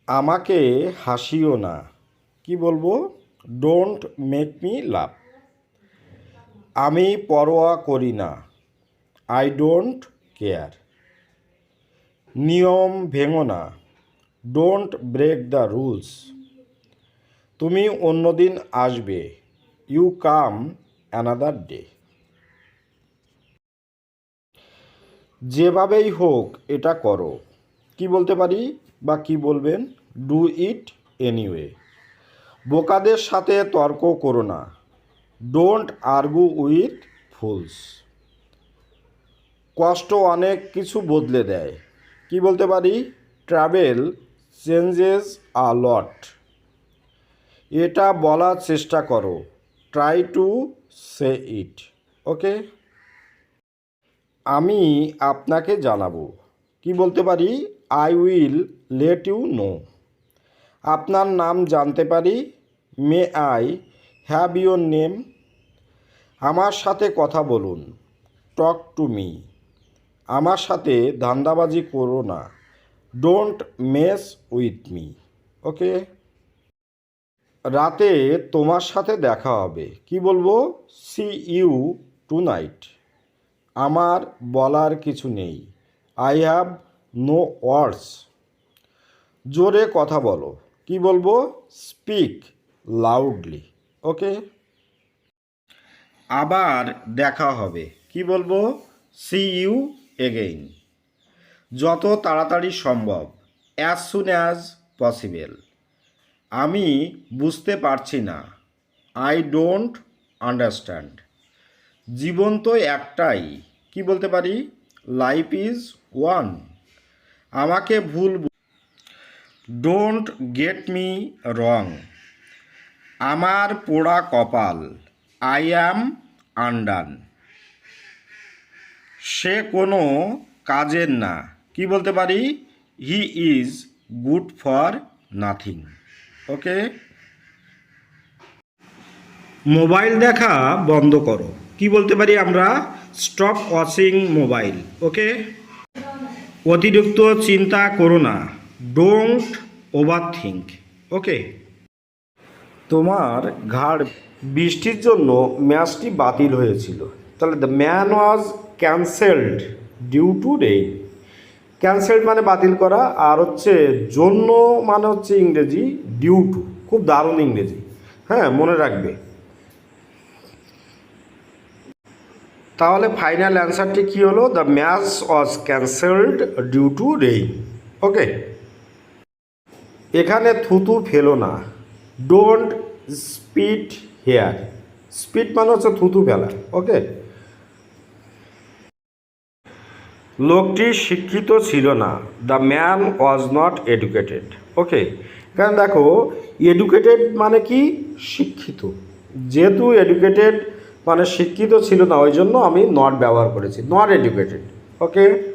আমাকে হাসিও না। কি বলবো? Don't make me love. আমি পরোয়া করি না। I don't care. নিয়ম ভেঙো না। Don't break the rules. তুমি অন্যদিন আসবে। You come another day. যেভাবেই হোক এটা করো। কি বলতে পারি বা কি বলবেন? Do it anyway. বোকাদের সাথে তর্ক করো না। Don't argue with fools. কষ্ট অনেক কিছু বদলে দেয়। কি বলতে পারি? Travel changes a lot. এটা বলার চেষ্টা করো। Try to say it. Okay. আমি আপনাকে জানাবো। কি বলতে পারি? I will let you know. আপনার নাম জানতে পারি? May I have your name. আমার সাথে কথা বলুন। Talk to me. আমার সাথে ধান্দাবাজি করো না। Don't mess with me. Okay. রাতে তোমার সাথে দেখা হবে। কি বলবো? See you tonight. আমার বলার কিছু নেই। I have no words. জোরে কথা বলো। কি বলবো? Speak loudly. ওকে। আবার দেখা হবে। কি বলবো? See you again. যত তাড়াতাড়ি সম্ভব। As soon as possible. আমি বুঝতে পারছি না। I don't understand. জীবন তো একটাই। কি বলতে পারি? Life is one. আমাকে ডোন্ট গেট মি রং। আমার পোড়া কপাল। I am undone. সে কোনো কাজের না। কি বলতে পারি? He is good for nothing. Okay. Mobile দেখা বন্ধ করো। কি বলতে পারি আমরা? Stop watching mobile. ওকে। অতিরিক্ত চিন্তা করো না। Don't overthink. ওকে। তোমার ঘাড় বৃষ্টির জন্য ম্যাচটি বাতিল হয়েছিল। তাহলে the man was cancelled due to rain. Cancelled মানে বাতিল করা, আর হচ্ছে জন্য মানে হচ্ছে ইংরেজি ডিউ টু। খুব দারুণ ইংরেজি। হ্যাঁ, মনে রাখবে। তাহলে ফাইনাল অ্যান্সারটি কী হলো? The match was cancelled due to rain. Okay. এখানে থুতু ফেলো না। Don't স্পিট hair. স্পিট মানে হচ্ছে থুতু ফেলা। ওকে। লোকটি শিক্ষিত ছিল না। The man was not educated. Okay. কারণ দেখো, এডুকেটেড মানে কি? শিক্ষিত। যেহেতু এডুকেটেড মানে শিক্ষিত ছিল না, ওই জন্য আমি নট ব্যবহার করেছি। Not educated. ওকে।